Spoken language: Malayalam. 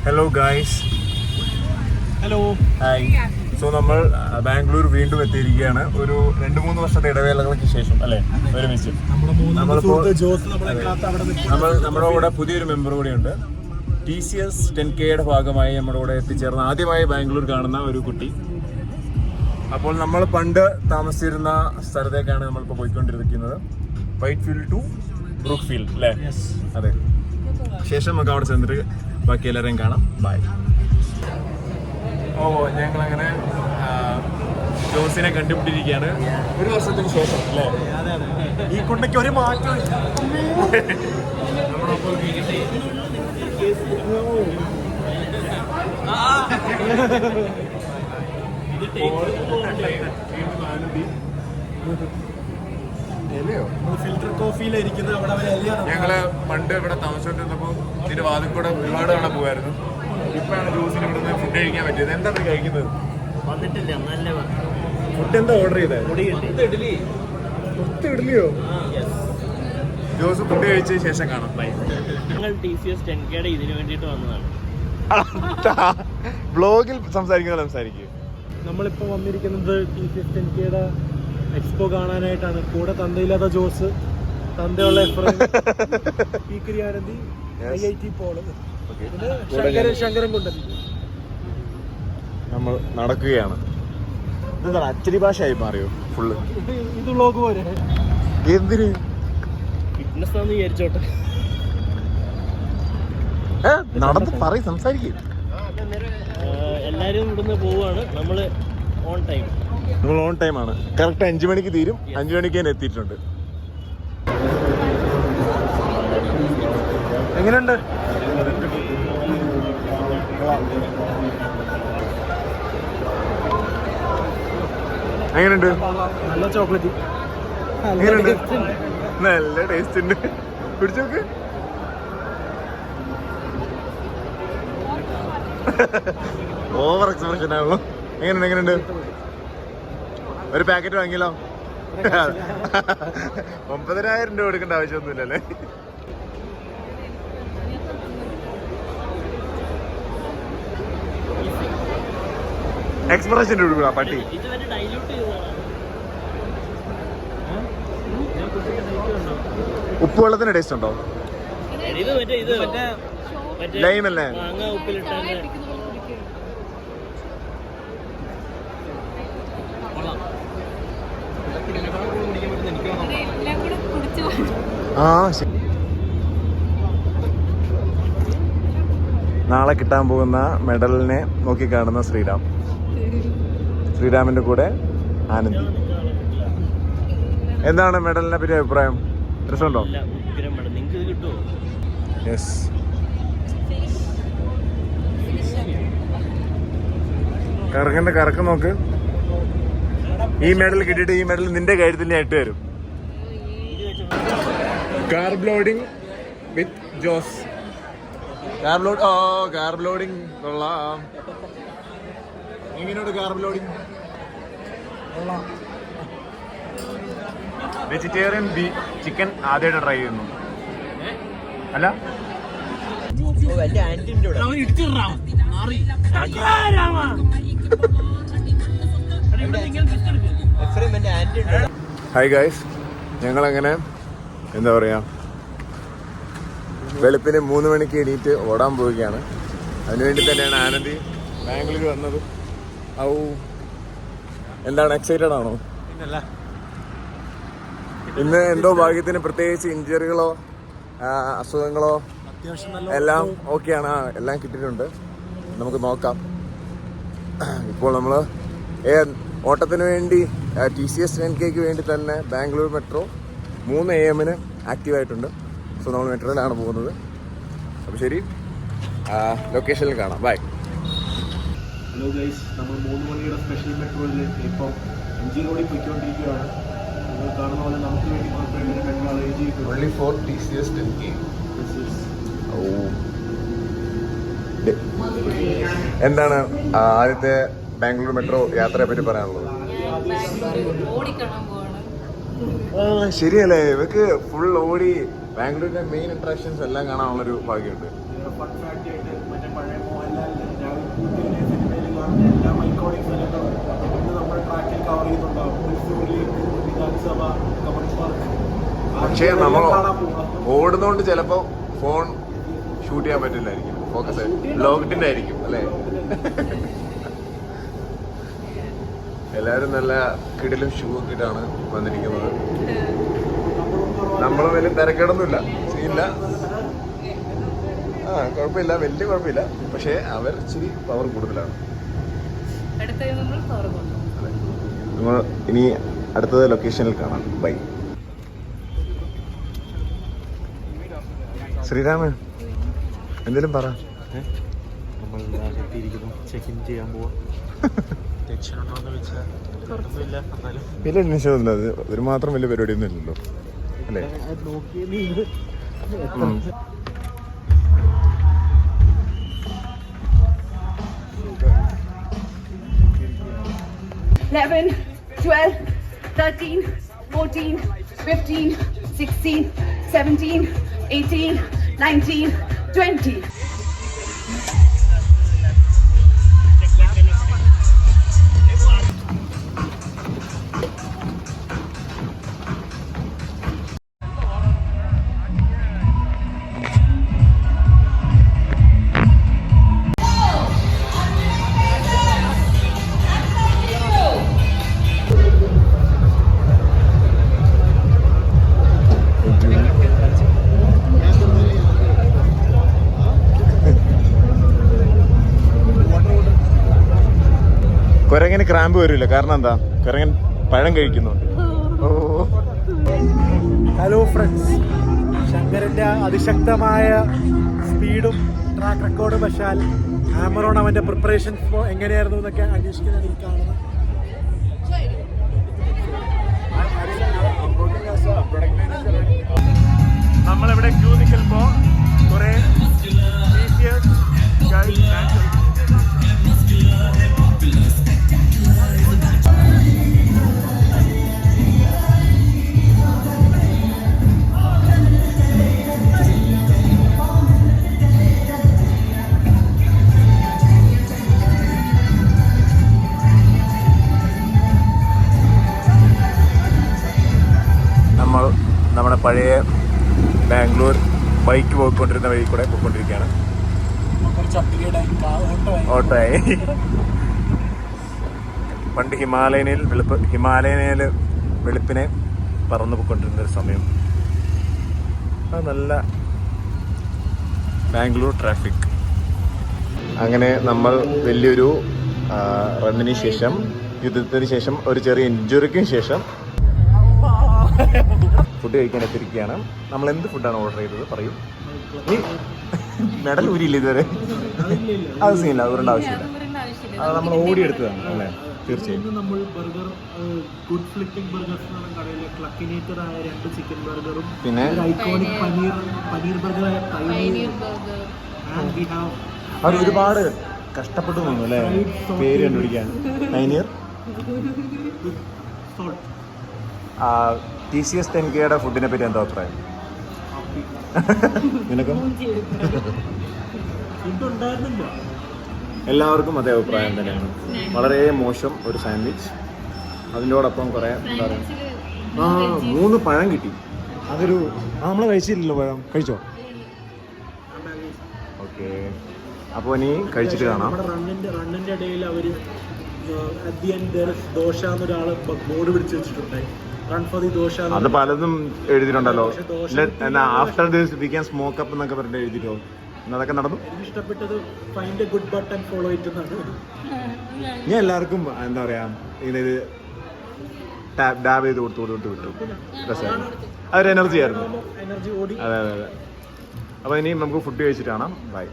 Hello guys. Hello, hi. So നമ്മൾ ബാംഗ്ലൂർ വീണ്ടും എത്തിയിരിക്കുകയാണ്. ഒരു 2-3 വർഷത്തെ ഇടവേളകൾക്ക് ശേഷം അല്ലേ ഒരുമിച്ച്. നമ്മുടെ കൂടെ പുതിയൊരു മെമ്പർ കൂടിയുണ്ട്. TCS 10Kയുടെ ഭാഗമായി നമ്മുടെ കൂടെ എത്തിച്ചേർന്ന ആദ്യമായി ബാംഗ്ലൂർ കാണുന്ന ഒരു കുട്ടി. അപ്പോൾ നമ്മൾ പണ്ട് താമസിച്ചിരുന്ന സ്ഥലത്തേക്കാണ് നമ്മളിപ്പോൾ പോയിക്കൊണ്ടിരിക്കുന്നത്. Whitefield to Brookefield അല്ലേ? അതെ. ശേഷം നമുക്ക് അവിടെ ചെന്നിട്ട് ബാക്കി എല്ലാവരെയും കാണാം. ബൈ. ഓ, ഞങ്ങളങ്ങനെ ജോസിനെ കണ്ടുപിടിച്ചിരിക്കുകയാണ് 1 വർഷത്തിന് ശേഷം അല്ലേ? ഈ കുണ്ടയ്ക്ക് ഒരു മാറ്റം. ഞങ്ങള് പണ്ട് ഇവിടെ താമസിച്ചോണ്ടിരുന്നപ്പോ ഇതിന്റെ വാതിൽ കൂടെ ഒരുപാട് തവണ പോകായിരുന്നു. ഇപ്പോഴാണ് ജോസിന് ഇവിടെ നിന്ന് ഫുഡ് കഴിക്കാൻ പറ്റിയത്. എന്താ കഴിക്കുന്നത്? ഫുഡ് എന്താ ഓർഡർ ചെയ്തത്? 10 ഇഡ്ഡലിയോ? ജോസ് ഫുഡ് കഴിച്ച ശേഷം കാണാം. ഞങ്ങൾ TCS 10Kയുടെ ഇതിന് വേണ്ടിയിട്ട് വന്നതാണ്. ബ്ലോഗിൽ സംസാരിക്കും. നമ്മളിപ്പോൾ വന്നിരിക്കുന്നത് TCS 10Kയുടെ എക്സ്പോ കാണാനായിട്ടാണ്. കൂടെ തന്തയില്ലാത്ത ജോസ്, തന്തയുള്ള എഫ്രൈം, പീക്കരി ആനന്ദി, IIT പോള്, ശങ്കരൻ കൊണ്ടത്. നമ്മൾ നടക്കുകയാണ്. ഇതെന്താണ് അച്ചടി ഭാഷയായി മാറിയോ ഫുള്ള്? ഇത് വ്ലോഗ് പോലെ. എന്തിന്? ഫിറ്റ്നസ് ആണെന്ന് വിചാരിച്ചോട്ടെ. നടന്ന് പറയും, സംസാരിക്കും. എല്ലാരും ഇവിടുന്ന് പോവാണ്. നമ്മള് ഓൺ ടൈം. നമ്മൾ ഓൺ ടൈം ആണ്. കറക്റ്റ് 5 മണിക്ക് തീരും. 5 മണിക്ക് തന്നെ എത്തിയിട്ടുണ്ട്. എങ്ങനെയുണ്ട്? എങ്ങനെയുണ്ട്? നല്ല ചോക്ലേറ്റ്. എങ്ങനെയുണ്ട്? നല്ല ടേസ്റ്റ് ഉണ്ട്. കുടിച്ചു നോക്ക്. ഓവർ എക്സ്പ്രഷൻ ആണല്ലോ. എങ്ങനെയുണ്ട്? ഒരു പാക്കറ്റ് വാങ്ങിയല്ലോ. 9,000 രൂപ കൊടുക്കേണ്ട ആവശ്യമൊന്നുമില്ലല്ലേ? എക്സ്പ്രഷൻ കൊടുക്കുക പട്ടി. ഉപ്പുവെള്ളത്തിന് ടേസ്റ്റ് ഉണ്ടോ? ലൈം അല്ലേ? ആ ശരി. നാളെ കിട്ടാൻ പോകുന്ന മെഡലിനെ നോക്കി കാണുന്ന ശ്രീരാമിന്റെ കൂടെ ആനന്ദി. എന്താണ് മെഡലിനെ പറ്റി അഭിപ്രായം? രസമുണ്ടോ? യെസ്. കറക്കം നോക്ക്. ഈ മെഡൽ കിട്ടിയിട്ട് ഈ മെഡൽ നിന്റെ കാര്യത്തിൽ തന്നെ ആയിട്ട് വരും. കാർബ് ലോഡിംഗ് വിത്ത് ജോസ്. കാർബ് ലോഡിംഗ് കൊള്ളാം. എങ്ങനെയുണ്ട് കാർബ് ലോഡിംഗ്? വെജിറ്റേറിയൻ ചിക്കൻ ആദ്യമായിട്ട് ട്രൈ ചെയ്യുന്നു. അല്ല ഹായ് ഗായ്സ്. ഞങ്ങളങ്ങനെ എന്താ പറയാ, വെളുപ്പിന് 3 മണിക്ക് എണീറ്റ് ഓടാൻ പോവുകയാണ്. അതിനുവേണ്ടി തന്നെയാണ് ആനന്ദി ബാംഗ്ലൂർ വന്നത്. എന്താണ്, എക്സൈറ്റഡ് ആണോ? ഇന്ന് എന്തോ ഭാഗ്യത്തിന് പ്രത്യേകിച്ച് ഇഞ്ചറികളോ അസുഖങ്ങളോ എല്ലാം ഓക്കെയാണ്. എല്ലാം കിട്ടിയിട്ടുണ്ട്. നമുക്ക് നോക്കാം. ഇപ്പോൾ നമ്മൾ ഓട്ടത്തിന് വേണ്ടി TCS 10Kക്ക് വേണ്ടി തന്നെ ബാംഗ്ലൂർ മെട്രോ 3 AM ആക്റ്റീവായിട്ടുണ്ട്. സോ നമ്മൾ മെട്രോയിലാണ് പോകുന്നത്. അപ്പോൾ ശരി, ലൊക്കേഷനിൽ കാണാം. ബൈ. ഹലോ ഗൈസ്, നമ്മൾ 3 മണിയുടെ സ്പെഷ്യൽ മെട്രോയിൽ ഇപ്പോൾ MG റോഡിൽ പോയിക്കൊണ്ടിരിക്കുകയാണ്. നിങ്ങൾ കാണുന്ന പോലെ നമുക്ക് വേണ്ടി മാത്രമേ മെട്രോ അറേഞ്ച് ചെയ്തിട്ടുള്ളൂ. Only for TCS 10K. എന്താണ് ആദ്യത്തെ ബാംഗ്ലൂർ മെട്രോ യാത്രയെ പറ്റി പറയാനുള്ളത്? ശരിയല്ലേ, ഇവക്ക് ഫുൾ ഓടി ബാംഗ്ലൂരിന്റെ മെയിൻ അട്രാക്ഷൻസ് എല്ലാം കാണാനുള്ളൊരു ഭാഗ്യമുണ്ട്. ഫൺ ഫാക്ട് ആയിട്ട് മറ്റേ പഴയ ബോഡീസിലൊക്കെ ഇന്ന് നമ്മുടെ ട്രാക്കിൽ കവർ ചെയ്യുന്നുണ്ടാവും. തൃശ്ശൂരിലേക്ക് വിധാനസഭ, കമന്റ് പാർക്ക്. പക്ഷേ നമ്മൾ കാണാൻ പോകണം. ഓടുന്നോണ്ട് ചിലപ്പോ ഫോൺ ഷൂട്ട് ചെയ്യാൻ പറ്റില്ലായിരിക്കും. ഫോക്കസ് ലോക്ക്ഡിന്റെ ആയിരിക്കും അല്ലേ? എല്ലാവരും നല്ല കിടിലും ഷൂ ഒക്കെ ഇട്ടാണ് വന്നിരിക്കുന്നത്. നമ്മൾ വലിയ തിരക്കേടൊന്നുമില്ല, സീനില്ല. കുഴപ്പമില്ല, വലിയ കുഴപ്പമില്ല. പക്ഷേ അവർ ഇച്ചിരി പവർ കൂടുതലാണ്. നമ്മൾ ഇനി അടുത്തത് ലൊക്കേഷനിൽ കാണാം. ബൈ. ശ്രീരാമൻ എന്തേലും പറ. നമ്മൾ ചെക്ക് ഇൻ ചെയ്യാൻ പോവാ. ടെൻഷൻ ഉണ്ടോന്ന് വെച്ചാൽ കുഴപ്പമില്ല. എന്നാലും വലിയ ടെൻഷനൊന്നുമില്ല. അത് ഒരു മാത്രം വലിയ പരിപാടിയൊന്നും ഇല്ലല്ലോ അല്ലേ? നോക്കിയത് 11, 12, 13, 14, 15, 16, 17, 18, 19, 20. കുരങ്ങനെ ക്രാമ്പ് വരില്ല. കാരണം എന്താ? കുരങ്ങൻ പഴം കഴിക്കുന്നുണ്ട്. ഓ, ഹലോ ഫ്രണ്ട്സ്, ശങ്കരന്റെ അതിശക്തമായ സ്പീഡും ട്രാക്ക് റെക്കോർഡും വശാൽ ആമറോൺ അവന്റെ പ്രിപ്പറേഷൻ എങ്ങനെയായിരുന്നു എന്നൊക്കെ അന്വേഷിക്കുന്നതാണ് ഈ കാണുന്നത്. നമ്മളിവിടെ ക്യൂ നിൽക്കുമ്പോൾ കുറെ നമ്മൾ നമ്മുടെ പഴയ ബാംഗ്ലൂർ ബൈക്ക് പോയിക്കൊണ്ടിരുന്ന വഴി കൂടെ പോയിക്കൊണ്ടിരിക്കുകയാണ്. ഓട്ടോയായി. പണ്ട് ഹിമാലയനയിൽ വെളുപ്പിനെ പറന്നു പോയിക്കൊണ്ടിരുന്ന ഒരു സമയം. അത് നല്ല ബാംഗ്ലൂർ ട്രാഫിക്. അങ്ങനെ നമ്മൾ വലിയൊരു റണ്ണിന് ശേഷം, യുദ്ധത്തിന് ശേഷം, ഒരു ചെറിയ ഇഞ്ചുറിക്കും ശേഷം ഫുഡ് കഴിക്കാൻ എത്തിയിരിക്കുകയാണ്. നമ്മൾ എന്ത് ഫുഡാണ് ഓർഡർ ചെയ്തത് പറയൂ. നീ മെഡൽ ഊരിയില്ല ഇതുവരെ? അത് സീനില്ല, ഊരേണ്ട ആവശ്യമില്ല. അത് നമ്മൾ ഓടിയെടുത്തതാണ് അല്ലേ? തീർച്ചയായും. നമ്മൾ ബർഗർ ഗുഡ് ഫ്ലിപ്പിംഗ് ബർഗേഴ്സ് എന്ന കടയിലെ ക്ലക്കിനേറ്റഡ് ആയ 2 ചിക്കൻ ബർഗറും പിന്നെ ഐക്കോണിക് പനീർ ബർഗറായ അവർ ഒരുപാട് കഷ്ടപ്പെട്ടു തോന്നുന്നു അല്ലേ പേര് കണ്ടുപിടിക്കാൻ. പൈനീർ. TCS 10Kയുടെ ഫുഡിനെ പറ്റി എന്താ അഭിപ്രായം നിനക്കും? എല്ലാവർക്കും അതേ അഭിപ്രായം തന്നെയാണ്. വളരെ മോശം ഒരു സാൻഡ്വിച്ച്. അതിൻ്റെയോടൊപ്പം കുറേ എന്താ പറയുക, 3 പഴം കിട്ടി. അതൊരു നമ്മൾ കഴിച്ചില്ലല്ലോ. പഴം കഴിച്ചോ? ഓക്കെ, അപ്പോൾ ഇനി കഴിച്ചിട്ട് കാണാം. റണ്ണിന്റെ ഇടയിൽ അവർ ദോശ എന്നൊരാള് ബോർഡ് പിടിച്ച് വെച്ചിട്ടുണ്ടായി. Run for the dosa. അത് പലതും എഴുതിയിട്ടുണ്ടല്ലോ. After this we can smoke up എന്നൊക്കെ പറഞ്ഞിട്ട് എഴുതിയിട്ടോ. അതൊക്കെ നടന്നു. എനിക്ക് ഇഷ്ടപ്പെട്ടത് find a good button follow it എന്നാണ്. ഞാൻ എല്ലാവർക്കും എന്താ പറയാ ഇത് ഡാബ് ചെയ്ത് കൊടുത്തു വിട്ടു. രസമായിരുന്നു. അതൊരു എനർജി ആയിരുന്നു. അതെ അതെ അതെ. അപ്പോൾ ഇനി നമുക്ക് ഫുഡ് കഴിച്ചിട്ട് കാണാം. ബൈ.